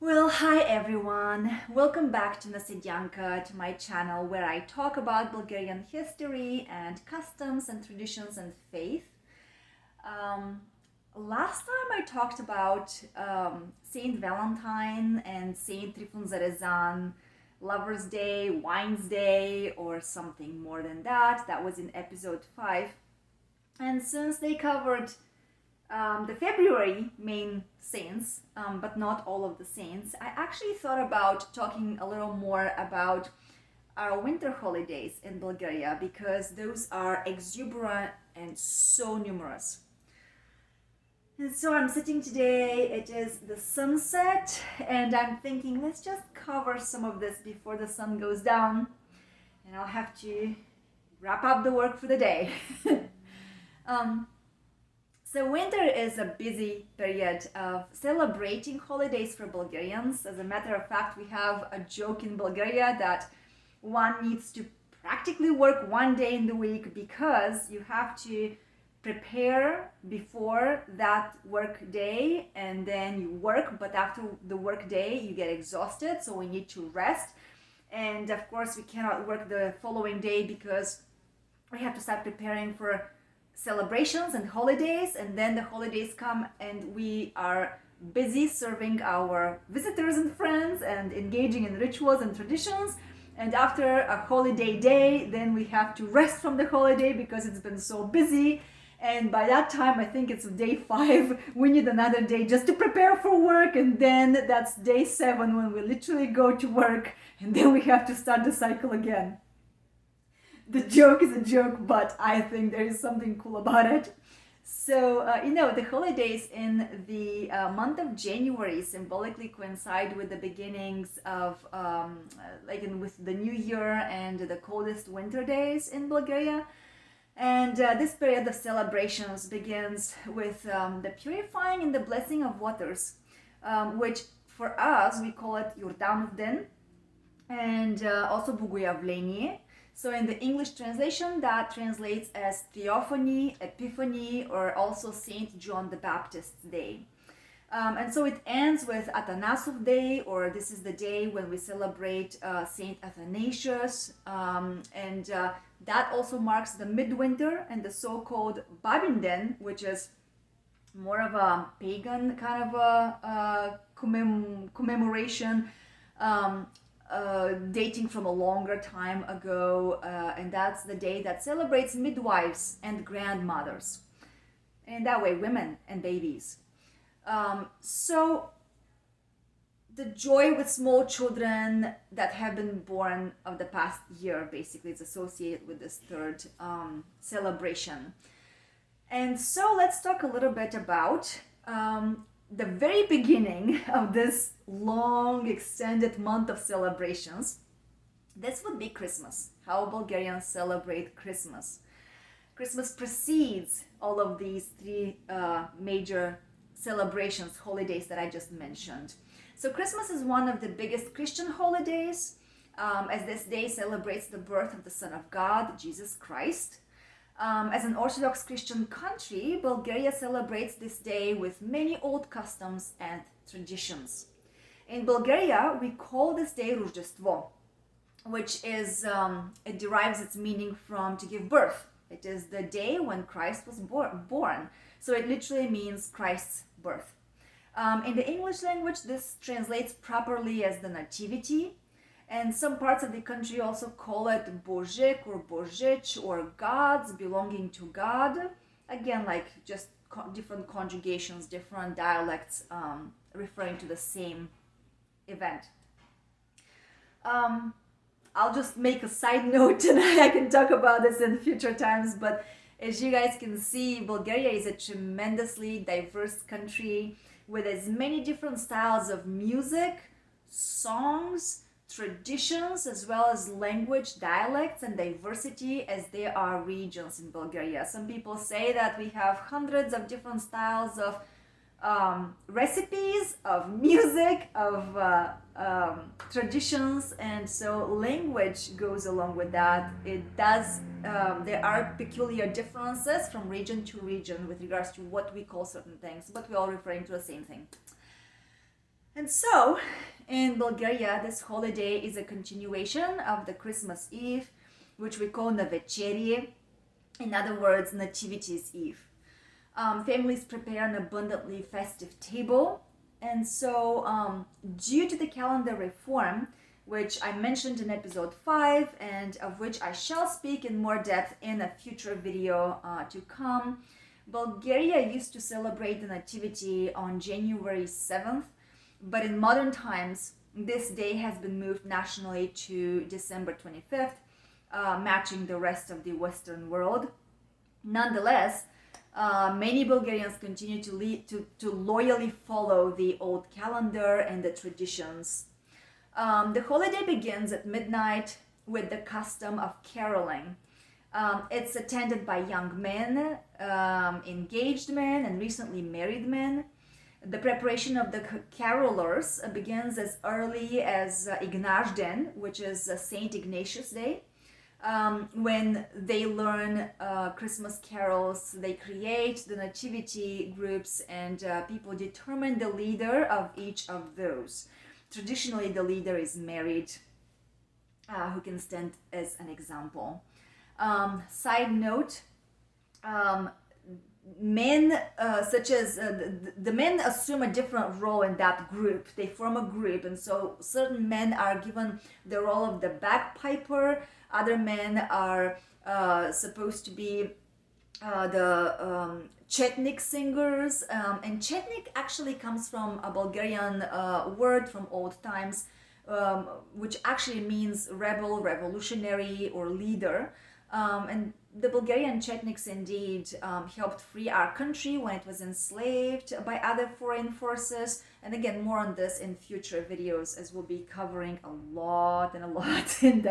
Well, hi everyone. Welcome back to Nasidyanka, to my channel where I talk about Bulgarian history and customs and traditions and faith. Um, Last time I talked about Saint Valentine and Saint Trifon Zarezan, Lover's Day, Wine's Day, or something more than that. That was in episode 5. And since they covered the February main saints, but not all of the saints, I actually thought about talking a little more about our winter holidays in Bulgaria because those are exuberant and so numerous. And so I'm sitting today, it is the sunset, and I'm thinking let's just cover some of this before the sun goes down, and I'll have to wrap up the work for the day. um, So winter is a busy period of celebrating holidays for Bulgarians. As a matter of fact, we have a joke in Bulgaria that one needs to practically work one day in the week because you have to prepare before that work day and then you work, but after the work day you get exhausted, so we need to rest. And of course we cannot work the following day because we have to start preparing for celebrations and holidays, and then the holidays come and we are busy serving our visitors and friends and engaging in rituals and traditions. And after a holiday day, then we have to rest from the holiday because it's been so busy. And by that time, I think it's day 5, we need another day just to prepare for work. And then that's day 7 when we literally go to work, and then we have to start the cycle again. The joke is a joke, but I think there is something cool about it. So, the holidays in the month of January symbolically coincide with the beginnings of, with the New Year and the coldest winter days in Bulgaria. And this period of celebrations begins with the purifying and the blessing of waters, which for us we call it Yordanov Den, and also Boguyavlenie. So in the English translation, that translates as Theophany, Epiphany, or also Saint John the Baptist's Day. And so it ends with Atanasov Day, or this is the day when we celebrate Saint Athanasius. That also marks the midwinter and the so-called Babinden, which is more of a pagan kind of a commemoration. Dating from a longer time ago, and that's the day that celebrates midwives and grandmothers, and that way women and babies. So the joy with small children that have been born of the past year basically is associated with this third celebration. And so let's talk a little bit about the very beginning of this long extended month of celebrations. This would be Christmas, how Bulgarians celebrate Christmas. Christmas precedes all of these 3 major celebrations, holidays that I just mentioned. So Christmas is one of the biggest Christian holidays, as this day celebrates the birth of the Son of God, Jesus Christ. As an Orthodox Christian country, Bulgaria celebrates this day with many old customs and traditions. In Bulgaria, we call this day Rождество, which is, it derives its meaning from to give birth. It is the day when Christ was born. So it literally means Christ's birth. In the English language, this translates properly as the Nativity. And some parts of the country also call it Božek or Božić, or gods belonging to God. Again, like just different conjugations, different dialects referring to the same event. I'll just make a side note and I can talk about this in future times, but as you guys can see, Bulgaria is a tremendously diverse country with as many different styles of music, songs, traditions, as well as language, dialects, and diversity as there are regions in Bulgaria. Some people say that we have hundreds of different styles of recipes, of music, of traditions, and so language goes along with that. It does, there are peculiar differences from region to region with regards to what we call certain things, but we're all referring to the same thing. And so, in Bulgaria, this holiday is a continuation of the Christmas Eve, which we call Navecherie, in other words, Nativity's Eve. Families prepare an abundantly festive table, and so due to the calendar reform, which I mentioned in episode 5 and of which I shall speak in more depth in a future video to come, Bulgaria used to celebrate the Nativity on January 7th, but in modern times, this day has been moved nationally to December 25th, matching the rest of the Western world. Nonetheless, many Bulgarians continue to loyally follow the old calendar and the traditions. The holiday begins at midnight with the custom of caroling. It's attended by young men, engaged men, and recently married men. The preparation of the carolers begins as early as Ignazden, which is Saint Ignatius Day. When they learn Christmas carols, they create the nativity groups, and people determine the leader of each of those. Traditionally, the leader is married, who can stand as an example. Side note, men such as the men assume a different role in that group. They form a group, and so certain men are given the role of the bagpiper. Other men are supposed to be the chetnik singers, and chetnik actually comes from a Bulgarian word from old times, which actually means rebel, revolutionary, or leader. And the Bulgarian Chetniks indeed helped free our country when it was enslaved by other foreign forces. And again, more on this in future videos, as we'll be covering a lot and a lot in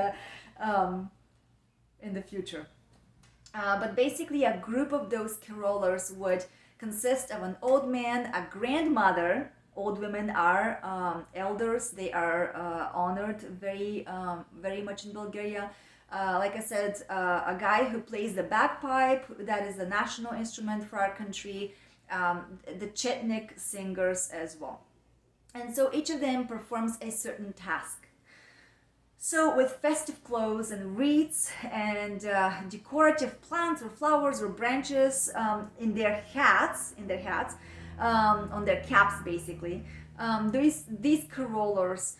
the future. But basically, a group of those carolers would consist of an old man, a grandmother. Old women are elders. They are honored very much in Bulgaria. Like I said, a guy who plays the bagpipe, that is the national instrument for our country, the Chetnik singers as well. And so each of them performs a certain task. So with festive clothes and wreaths and decorative plants or flowers or branches in their hats, on their caps basically, these carolers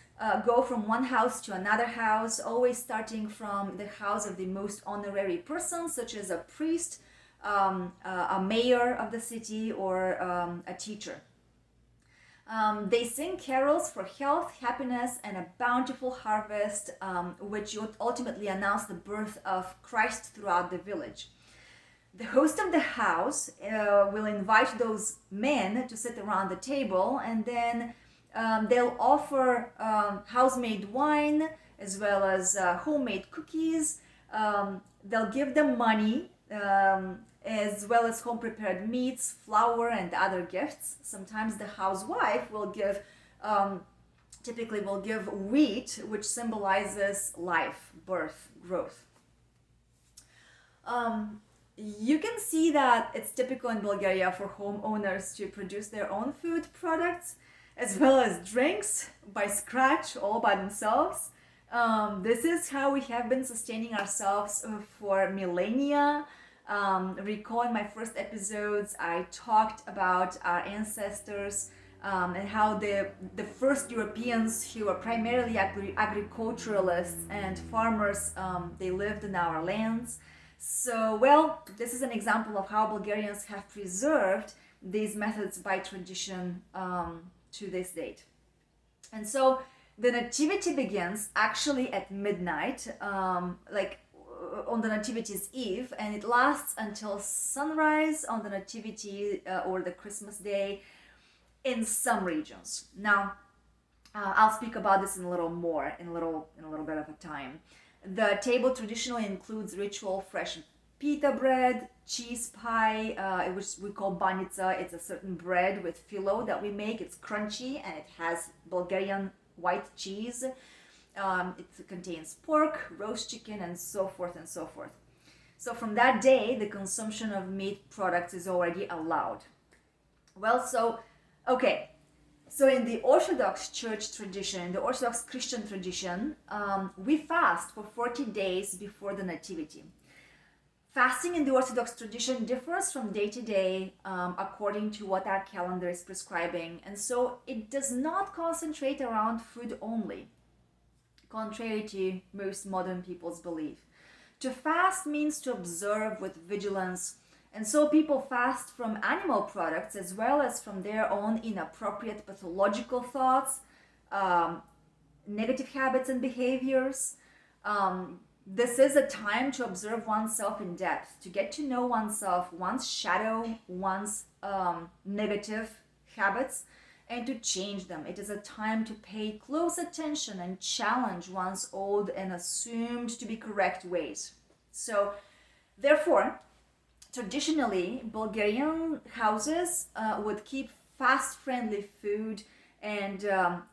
go from one house to another house, always starting from the house of the most honorary person, such as a priest, a mayor of the city, or a teacher. They sing carols for health, happiness, and a bountiful harvest, which would ultimately announce the birth of Christ throughout the village. The host of the house will invite those men to sit around the table, and then they'll offer house-made wine as well as homemade cookies. They'll give them money as well as home-prepared meats, flour, and other gifts. Sometimes the housewife will give, typically will give wheat, which symbolizes life, birth, growth. You can see that it's typical in Bulgaria for homeowners to produce their own food products as well as drinks by scratch, all by themselves. This is how we have been sustaining ourselves for millennia. Recall in my first episodes, I talked about our ancestors and how the first Europeans who were primarily agriculturalists and farmers, they lived in our lands. So, well, this is an example of how Bulgarians have preserved these methods by tradition to this date. And so the nativity begins actually at midnight, like on the nativity's eve, and it lasts until sunrise on the nativity or the Christmas day in some regions. Now, I'll speak about this in a little more, in a little bit of a time. The table traditionally includes ritual fresh pita bread, cheese pie, which we call banica. It's a certain bread with filo that we make. It's crunchy and it has Bulgarian white cheese. It contains pork, roast chicken, and so forth and so forth. So from that day, the consumption of meat products is already allowed. Well, so, okay. So in the Orthodox Church tradition, in the Orthodox Christian tradition, we fast for 40 days before the Nativity. Fasting in the Orthodox tradition differs from day to day according to what our calendar is prescribing, and so it does not concentrate around food only, contrary to most modern people's belief. To fast means to observe with vigilance, and so people fast from animal products as well as from their own inappropriate pathological thoughts, negative habits and behaviors. This is a time to observe oneself in depth, to get to know oneself, one's shadow, one's negative habits, and to change them. It is a time to pay close attention and challenge one's old and assumed to be correct ways. So, therefore, traditionally, Bulgarian houses would keep fast-friendly food, and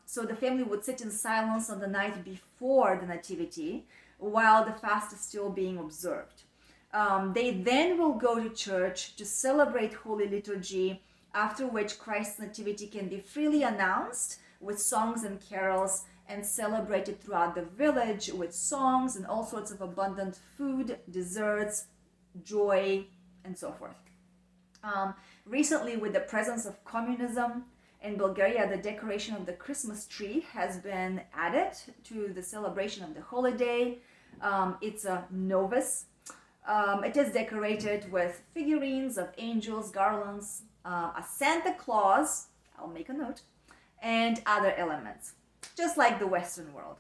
so the family would sit in silence on the night before the Nativity while the fast is still being observed. They then will go to church to celebrate Holy Liturgy, after which Christ's Nativity can be freely announced with songs and carols and celebrated throughout the village with songs and all sorts of abundant food, desserts, joy, and so forth. Recently, with the presence of communism in Bulgaria, the decoration of the Christmas tree has been added to the celebration of the holiday. It's a novice. It is decorated with figurines of angels, garlands, a Santa Claus, I'll make a note, and other elements, just like the Western world.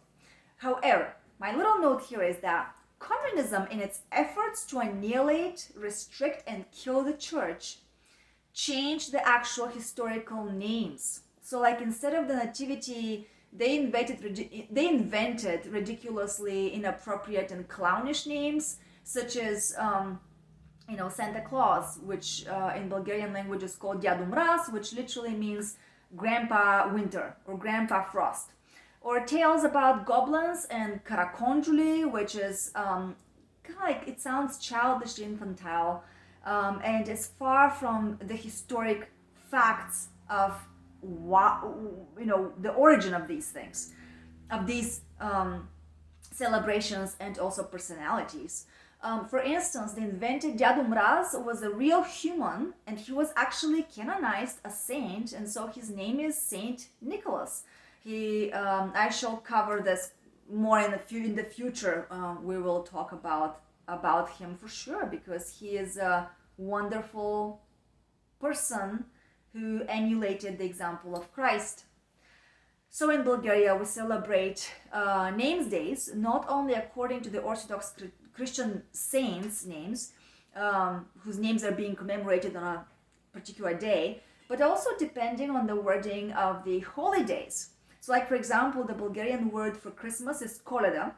However, my little note here is that communism, in its efforts to annihilate, restrict, and kill the church, changed the actual historical names. So, like, instead of the Nativity, they invented ridiculously inappropriate and clownish names, such as Santa Claus, which in Bulgarian language is called Djadu Mraz, which literally means Grandpa Winter or Grandpa Frost. Or tales about goblins and Karakonjuli, which is kind of like, it sounds childish, infantile, and is far from the historic facts of the origin of these things, of these celebrations and also personalities. For instance, the invented Djadu Mraz was a real human, and he was actually canonized a saint, and so his name is Saint Nicholas. I shall cover this more in the future. We will talk about him for sure, because he is a wonderful person who emulated the example of Christ. So in Bulgaria, we celebrate names days, not only according to the Orthodox Christian saints' names, whose names are being commemorated on a particular day, but also depending on the wording of the holy days. So, like, for example, the Bulgarian word for Christmas is Koleda,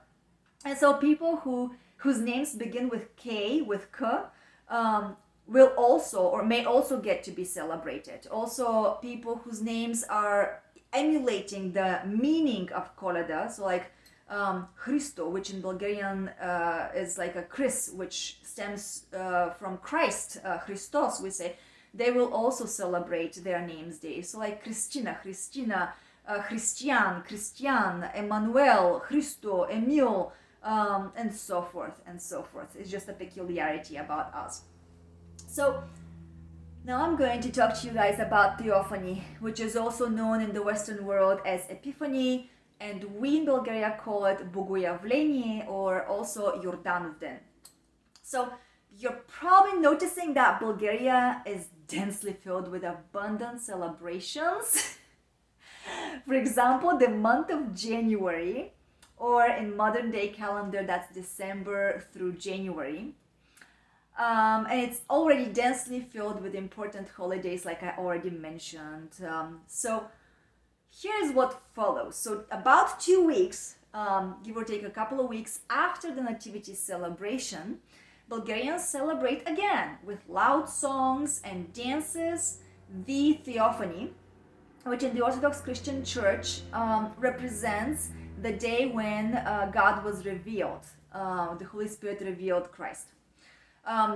and so people whose names begin with K, with K, will also or may also get to be celebrated. Also, people whose names are emulating the meaning of Koleda, so like Christo, which in Bulgarian is like a Chris, which stems from Christ, Christos, we say, they will also celebrate their names day. So like Christina, Christian, Emmanuel, Christo, Emil, and so forth and so forth. It's just a peculiarity about us. So now I'm going to talk to you guys about Theophany, which is also known in the Western world as Epiphany, and we in Bulgaria call it Bogojavlenie or also Jordanov Den. So you're probably noticing that Bulgaria is densely filled with abundant celebrations. For example, the month of January, or in modern day calendar, that's December through January. And it's already densely filled with important holidays, like I already mentioned. So here's what follows. So about 2 weeks, give or take a couple of weeks after the Nativity celebration, Bulgarians celebrate again with loud songs and dances the Theophany, which in the Orthodox Christian Church represents the day when God was revealed, the Holy Spirit revealed Christ.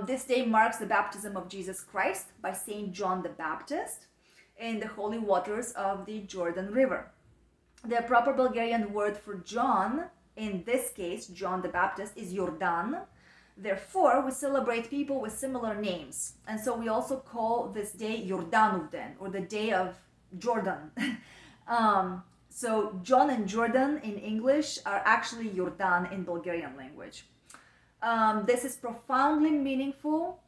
This day marks the baptism of Jesus Christ by Saint John the Baptist. in the holy waters of the Jordan River. The proper Bulgarian word for John, in this case, John the Baptist, is Jordan. Therefore, we celebrate people with similar names. And so we also call this day Jordanuvden, or the day of Jordan. So John and Jordan in English are actually Jordan in Bulgarian language. This is profoundly meaningful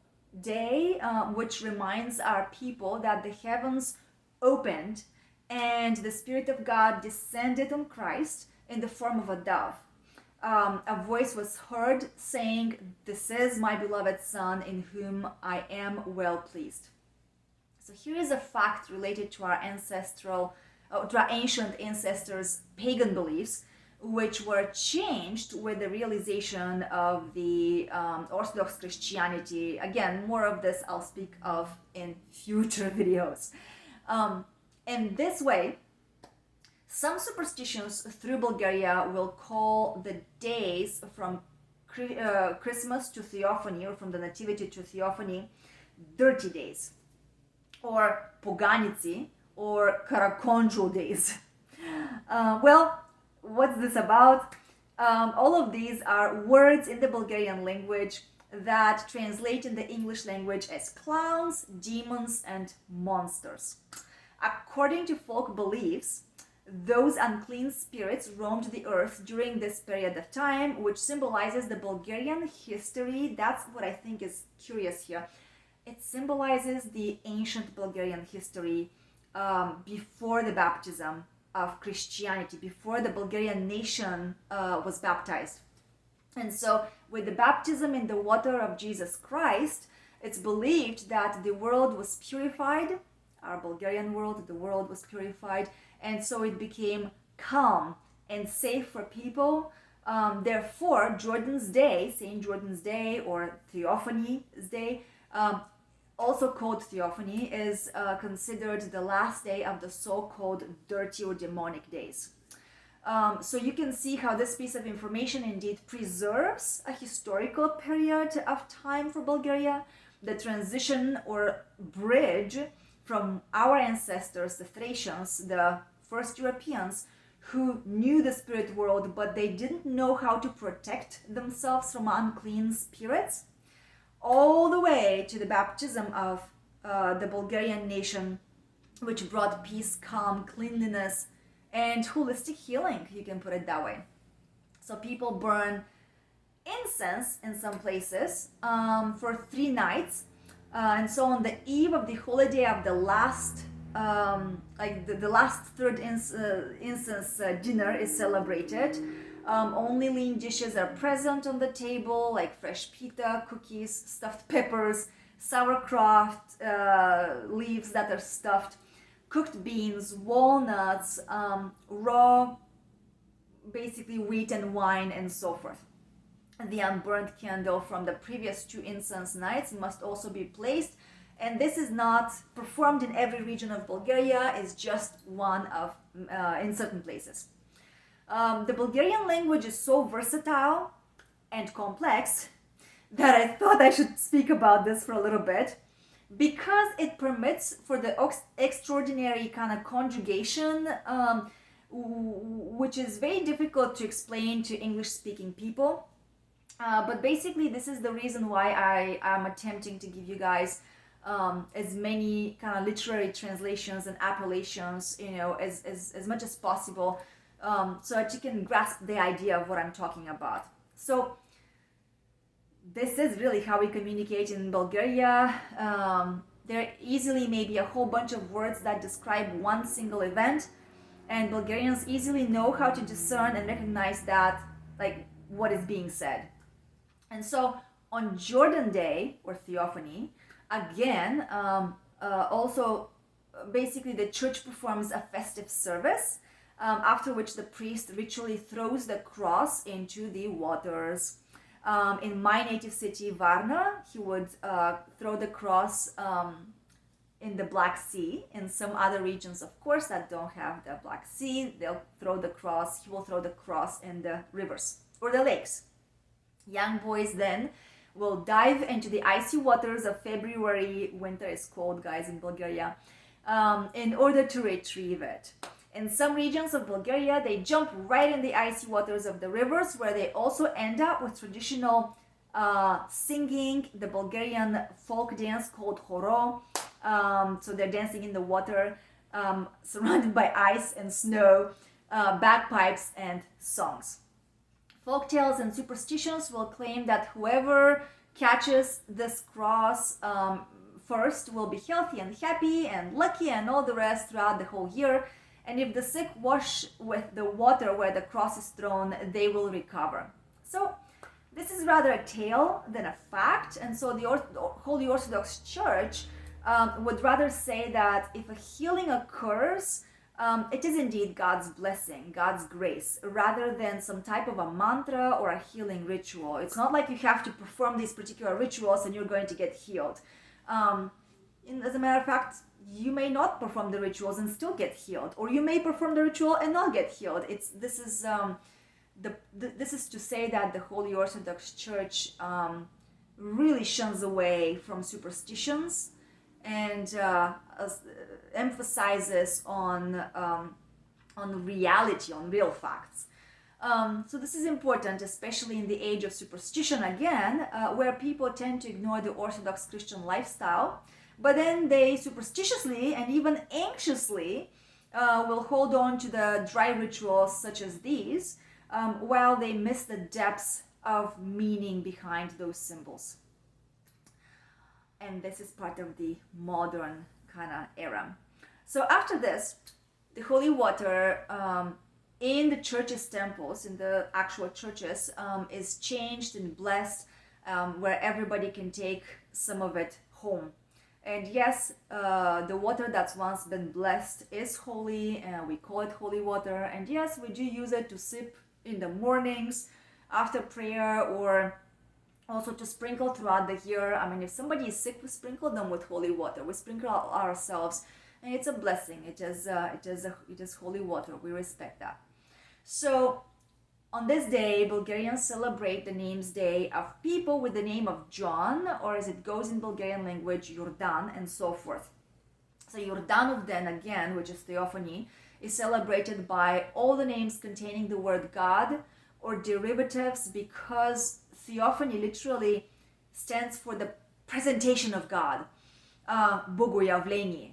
day, which reminds our people that the heavens opened and the Spirit of God descended on Christ in the form of a dove. A voice was heard saying, "This is my beloved Son in whom I am well pleased." So here is a fact related to our ancient ancestors' pagan beliefs, which were changed with the realization of the Orthodox Christianity. Again, more of this I'll speak of in future videos. In this way, some superstitions through Bulgaria will call the days from Christmas to Theophany, or from the Nativity to Theophany, dirty days, or Poganici, or Karakonjo days. Well, what's this about? All of these are words in the Bulgarian language that translate in the English language as clowns, demons, and monsters. According to folk beliefs, those unclean spirits roamed the earth during this period of time, which symbolizes the Bulgarian history. That's what I think is curious here. It symbolizes the ancient Bulgarian history before the baptism of Christianity, before the Bulgarian nation was baptized. And so with the baptism in the water of Jesus Christ, it's believed that the world was purified, our Bulgarian world, the world was purified, and so it became calm and safe for people. Therefore, Jordan's Day, St. Jordan's Day, or Theophany's Day, also called Theophany, is considered the last day of the so-called dirty or demonic days. So you can see how this piece of information indeed preserves a historical period of time for Bulgaria, the transition or bridge from our ancestors, the Thracians, the first Europeans, who knew the spirit world, but they didn't know how to protect themselves from unclean spirits, all the way to the baptism of the Bulgarian nation, which brought peace, calm, cleanliness, and holistic healing, you can put it that way. So people burn incense in some places for 3 nights. And so on the eve of the holiday of the last, the last third incense dinner is celebrated. Only lean dishes are present on the table, like fresh pita, cookies, stuffed peppers, sauerkraut, leaves that are stuffed, cooked beans, walnuts, raw, basically wheat and wine, and so forth. The unburned candle from the previous 2 incense nights must also be placed, and this is not performed in every region of Bulgaria, it's just one of in certain places. The Bulgarian language is so versatile and complex that I thought I should speak about this for a little bit, because it permits for the extraordinary kind of conjugation, which is very difficult to explain to English-speaking people. But basically, this is the reason why I am attempting to give you guys as many kind of literary translations and appellations, as much as possible, so that you can grasp the idea of what I'm talking about. So this is really how we communicate in Bulgaria. There easily may be a whole bunch of words that describe one single event, and Bulgarians easily know how to discern and recognize that, like, what is being said. And so on Jordan Day, or Theophany, again, also basically the church performs a festive service, after which the priest ritually throws the cross into the waters. In my native city, Varna, he would throw the cross in the Black Sea. In some other regions, of course, that don't have the Black Sea, he will throw the cross in the rivers or the lakes. Young boys then will dive into the icy waters of February. Winter is cold, guys, in Bulgaria. in order to retrieve it. In some regions of Bulgaria, they jump right in the icy waters of the rivers, where they also end up with traditional singing the Bulgarian folk dance called horo. So they're dancing in the water, surrounded by ice and snow, bagpipes and songs. Folktales and superstitions will claim that whoever catches this cross first will be healthy and happy and lucky and all the rest throughout the whole year. And if the sick wash with the water where the cross is thrown, they will recover. So this is rather a tale than a fact. And so the Holy Orthodox Church would rather say that if a healing occurs, it is indeed God's blessing, God's grace, rather than some type of a mantra or a healing ritual. It's not like you have to perform these particular rituals and you're going to get healed. As a matter of fact, you may not perform the rituals and still get healed, or you may perform the ritual and not get healed. This is to say that the Holy Orthodox Church really shuns away from superstitions and emphasizes on reality, on real facts. So this is important, especially in the age of superstition again, where people tend to ignore the Orthodox Christian lifestyle, but then they superstitiously and even anxiously will hold on to the dry rituals such as these, while they miss the depths of meaning behind those symbols. And this is part of the modern kind of era. So after this, the holy water in the churches' temples, in the actual churches, is changed and blessed, where everybody can take some of it home. And yes, the water that's once been blessed is holy, and we call it holy water. And yes, we do use it to sip in the mornings after prayer, or also to sprinkle throughout the year. I mean, if somebody is sick, we sprinkle them with holy water. We sprinkle ourselves, and it's a blessing. It is holy water. We respect that. So on this day, Bulgarians celebrate the names day of people with the name of John, or as it goes in Bulgarian language, Yordan, and so forth. So Yordanovden, again, which is Theophany, is celebrated by all the names containing the word God or derivatives, because Theophany literally stands for the presentation of God, Boguyavlenie.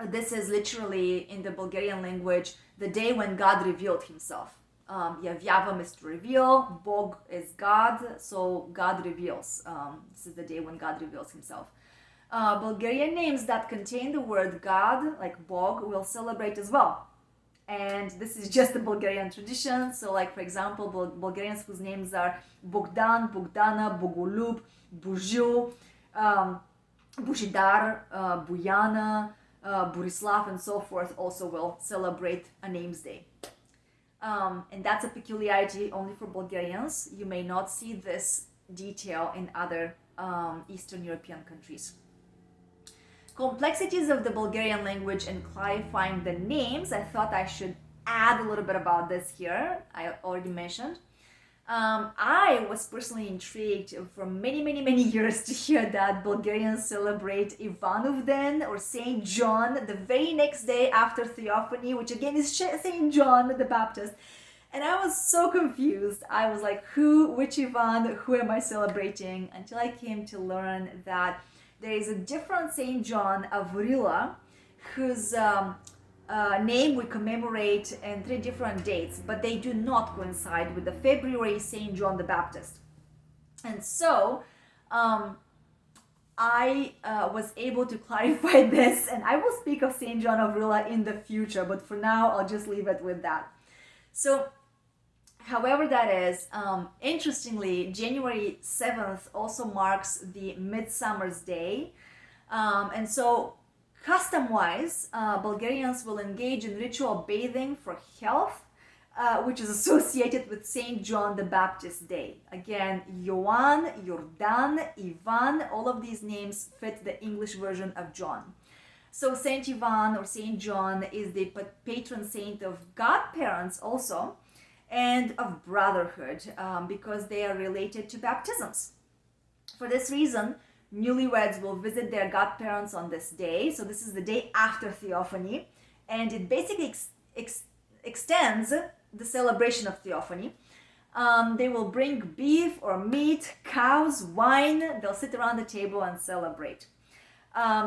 This is literally, in the Bulgarian language, the day when God revealed himself. Явява is to reveal, Bog is God, so God reveals. This is the day when God reveals himself. Bulgarian names that contain the word God, like Bog, will celebrate as well. And this is just the Bulgarian tradition. So, like, for example, Bulgarians whose names are Bogdan, Bogdana, Bogolub, Buzhu, Bushidar, Buyana, Borislav, and so forth, also will celebrate a names day. And that's a peculiarity only for Bulgarians. You may not see this detail in other Eastern European countries. Complexities of the Bulgarian language and clarifying the names. I thought I should add a little bit about this here. I already mentioned. I was personally intrigued for many years to hear that Bulgarians celebrate Ivanovden, or Saint John, the very next day after Theophany, which again is Saint John the Baptist. And I was so confused. I was like, which Ivan, who am I celebrating? Until I came to learn that there is a different Saint John of Vrila, whose name we commemorate in 3 different dates, but they do not coincide with the February Saint John the Baptist. And so I was able to clarify this, and I will speak of Saint John of Vrila in the future, but for now I'll just leave it with that. So however that is, interestingly, January 7th also marks the Midsummer's Day. And so custom-wise, Bulgarians will engage in ritual bathing for health, which is associated with Saint John the Baptist Day. Again, Ioan, Yordan, Ivan, all of these names fit the English version of John. So Saint Ivan or Saint John is the patron saint of godparents also, and of brotherhood, because they are related to baptisms. For this reason, newlyweds will visit their godparents on this day. So this is the day after Theophany, and it basically extends the celebration of Theophany. They will bring beef or meat, cows, wine. They'll sit around the table and celebrate.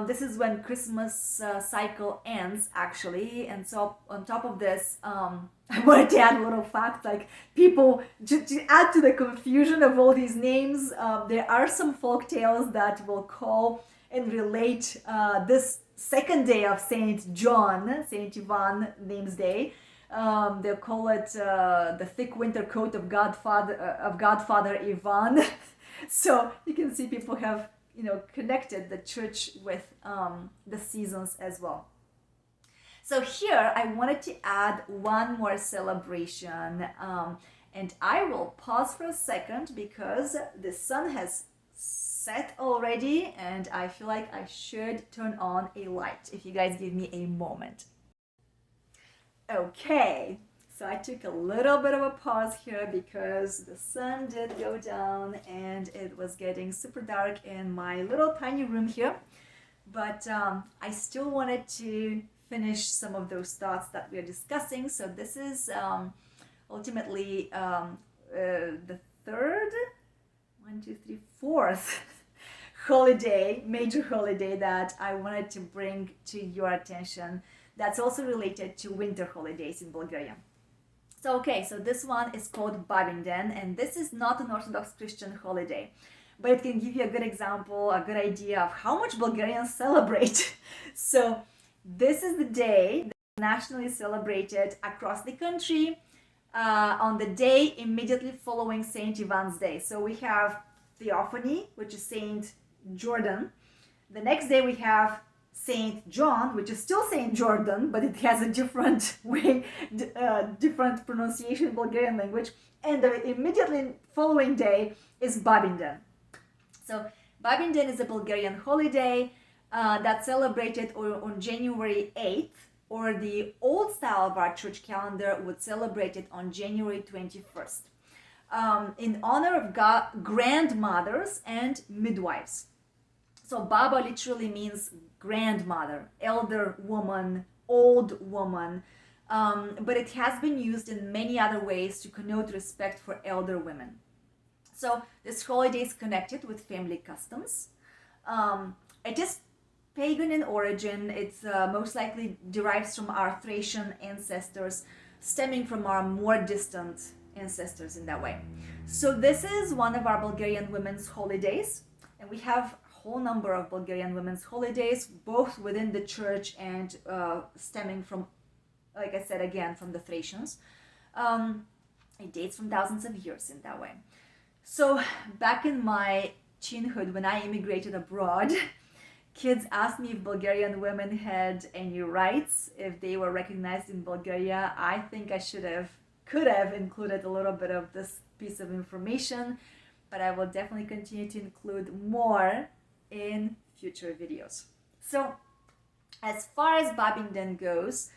This is when Christmas cycle ends, actually. And so on top of this, I wanted to add a little fact, like people, to add to the confusion of all these names, there are some folk tales that will call and relate this second day of Saint John, Saint Ivan name's day. They'll call it the thick winter coat of Godfather Ivan. So you can see people have, connected the church with the seasons as well. So here I wanted to add one more celebration, and I will pause for a second because the sun has set already and I feel like I should turn on a light if you guys give me a moment. Okay, so I took a little bit of a pause here because the sun did go down and it was getting super dark in my little tiny room here. But I still wanted to finish some of those thoughts that we are discussing. So this is ultimately the fourth holiday, major holiday that I wanted to bring to your attention. That's also related to winter holidays in Bulgaria. So this one is called Babinden, and this is not an Orthodox Christian holiday, but it can give you a good example, a good idea of how much Bulgarians celebrate. So this is the day that's nationally celebrated across the country on the day immediately following Saint Ivan's Day. So we have Theophany, which is Saint Jordan. The next day we have Saint John, which is still Saint Jordan, but it has a different way, different pronunciation in Bulgarian language. And the immediately following day is Babinden. So Babinden is a Bulgarian holiday that's celebrated on January 8th, or the old style of our church calendar would celebrate it on January 21st, in honor of grandmothers and midwives. So Baba literally means grandmother, elder woman, old woman, but it has been used in many other ways to connote respect for elder women. So this holiday is connected with family customs. It is pagan in origin. It's most likely derives from our Thracian ancestors, stemming from our more distant ancestors in that way. So this is one of our Bulgarian women's holidays, and we have whole number of Bulgarian women's holidays, both within the church and stemming from, like I said again, from the Thracians. It dates from thousands of years in that way. So back in my teenhood, when I immigrated abroad, kids asked me if Bulgarian women had any rights, if they were recognized in Bulgaria. I think I could have included a little bit of this piece of information, but I will definitely continue to include more in future videos. So as far as Babinden goes,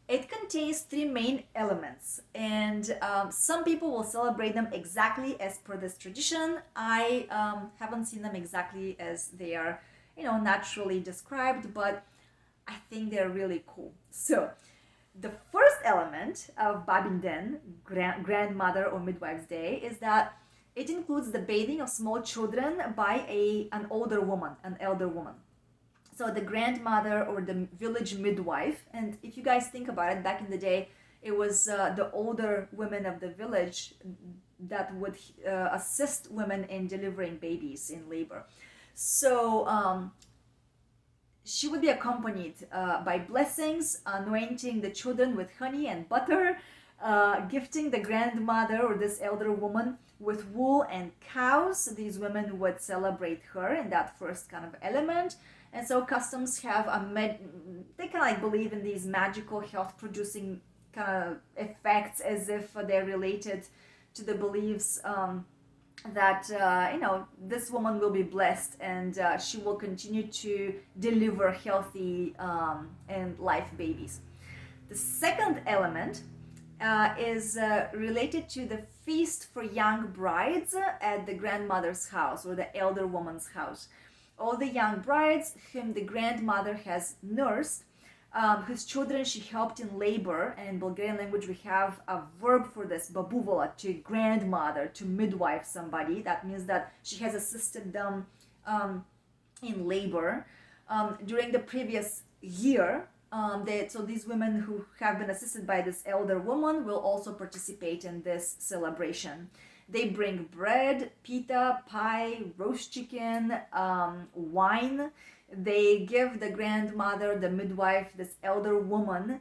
it contains three main elements, and some people will celebrate them exactly as per this tradition. I haven't seen them exactly as they are, naturally described, but I think they're really cool. So the first element of Babinden, grandmother or midwife's day, is that it includes the bathing of small children by an older woman, an elder woman. So the grandmother or the village midwife, and if you guys think about it, back in the day, it was the older women of the village that would assist women in delivering babies in labor. So she would be accompanied by blessings, anointing the children with honey and butter, gifting the grandmother or this elder woman with wool and cows. These women would celebrate her in that first kind of element. And so customs have they kind of believe in these magical health producing kind of effects, as if they're related to the beliefs that this woman will be blessed and she will continue to deliver healthy and live babies. The second element is related to the feast for young brides at the grandmother's house or the elder woman's house. All the young brides whom the grandmother has nursed, whose children she helped in labor. And in Bulgarian language we have a verb for this, babuvala, to grandmother, to midwife somebody. That means that she has assisted them in labor during the previous year. So these women who have been assisted by this elder woman will also participate in this celebration. They bring bread, pita, pie, roast chicken, wine. They give the grandmother, the midwife, this elder woman,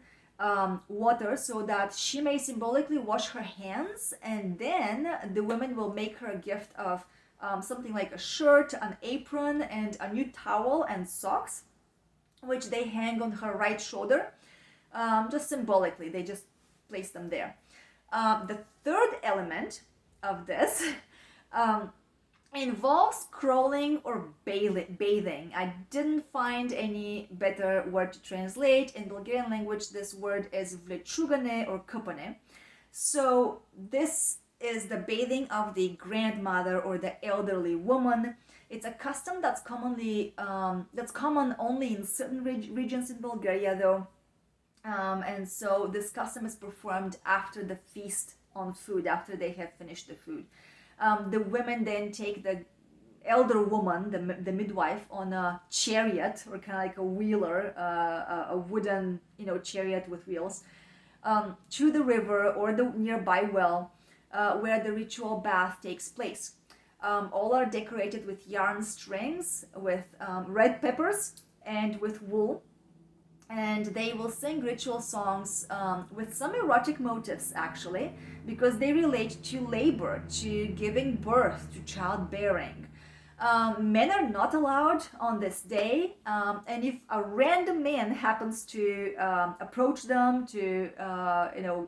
water so that she may symbolically wash her hands, and then the women will make her a gift of something like a shirt, an apron, and a new towel and socks, which they hang on her right shoulder, just symbolically. They just place them there. The third element of this involves crawling or bathing. I didn't find any better word to translate. In Bulgarian language, this word is vlečugane or kupane. So this is the bathing of the grandmother or the elderly woman. It's a custom that's common only in certain regions in Bulgaria, though. And so this custom is performed after the feast on food, after they have finished the food. The women then take the elder woman, the midwife, on a chariot, or kind of like a wheeler, a wooden, chariot with wheels, to the river or the nearby well, where the ritual bath takes place. All are decorated with yarn strings, with red peppers, and with wool. And they will sing ritual songs with some erotic motives, actually, because they relate to labor, to giving birth, to childbearing. Men are not allowed on this day, and if a random man happens to approach them to, kind of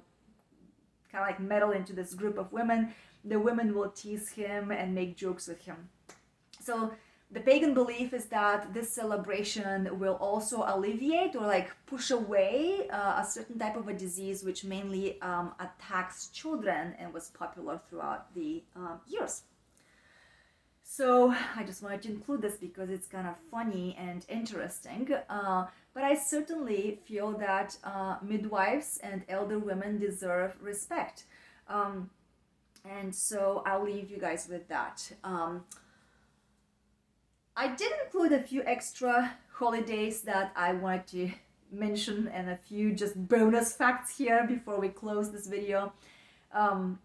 like meddle into this group of women, the women will tease him and make jokes with him. So the pagan belief is that this celebration will also alleviate or like push away a certain type of a disease which mainly attacks children and was popular throughout the years. So I just wanted to include this because it's kind of funny and interesting. But I certainly feel that midwives and elder women deserve respect. And so I'll leave you guys with that. I did include a few extra holidays that I wanted to mention and a few just bonus facts here before we close this video.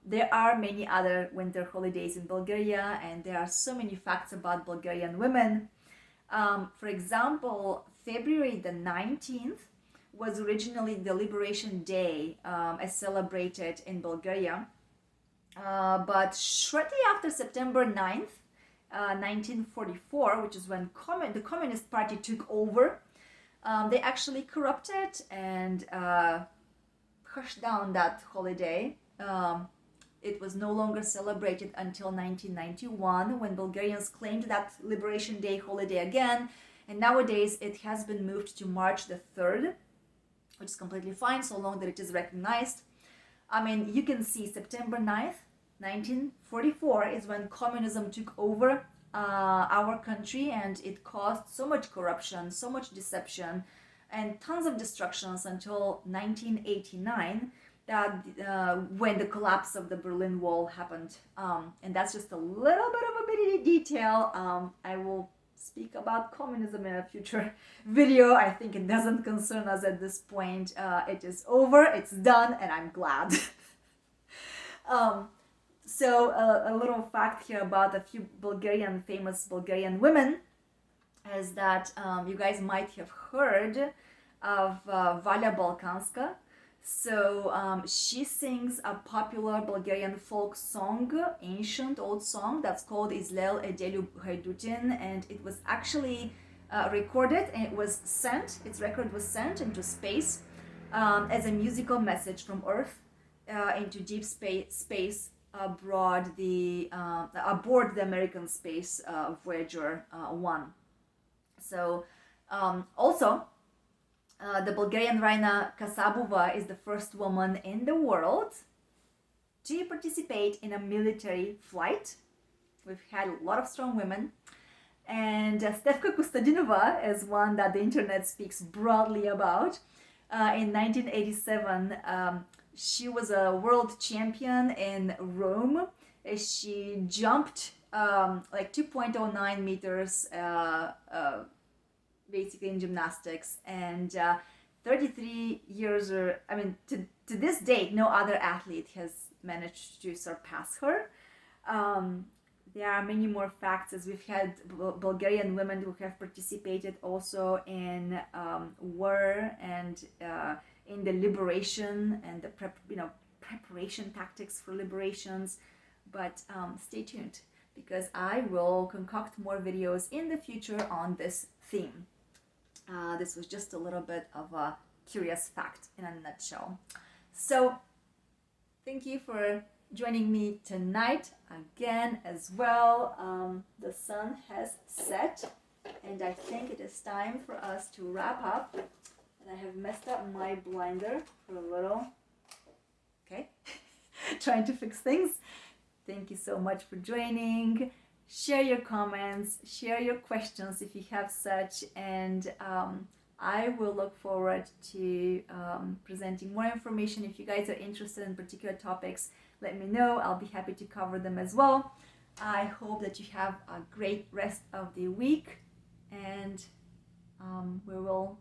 There are many other winter holidays in Bulgaria, and there are so many facts about Bulgarian women. For example, February the 19th was originally the Liberation Day as celebrated in Bulgaria. But shortly after September 9th, 1944, which is when the Communist Party took over, they actually corrupted and hushed down that holiday. It was no longer celebrated until 1991, when Bulgarians claimed that Liberation Day holiday again, and nowadays it has been moved to March the 3rd, which is completely fine so long that it is recognized. I mean, you can see September 9th, 1944 is when communism took over our country, and it caused so much corruption, so much deception, and tons of destructions until 1989, that when the collapse of the Berlin Wall happened. And that's just a little bit of a bitty detail. I will speak about communism in a future video. I think it doesn't concern us at this point. It is over, it's done, and I'm glad. So a little fact here about a few famous Bulgarian women is that you guys might have heard of Valia Balkanska. So she sings a popular Bulgarian folk song, ancient old song, that's called Izlel Edelu Haidutin, and it was actually recorded, and its record was sent into space as a musical message from Earth into deep space aboard the American space Voyager 1. So also, The Bulgarian Raina Kasabova is the first woman in the world to participate in a military flight. We've had a lot of strong women. And Stefka Kostadinova is one that the internet speaks broadly about. In 1987, she was a world champion in Rome. She jumped like 2.09 meters basically in gymnastics, and 33 years, or I mean, to this date, no other athlete has managed to surpass her. There are many more facts, as we've had Bulgarian women who have participated also in war and in the liberation and the preparation tactics for liberations. But stay tuned, because I will concoct more videos in the future on this theme. This was just a little bit of a curious fact in a nutshell. So thank you for joining me tonight again as well. The sun has set, and I think it is time for us to wrap up. And I have messed up my blinder for a little. Okay, trying to fix things. Thank you so much for joining. Share your comments, share your questions if you have such, and I will look forward to presenting more information. If you guys are interested in particular topics, let me know. I'll be happy to cover them as well. I hope that you have a great rest of the week, and we will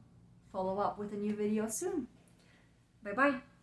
follow up with a new video soon. Bye-bye.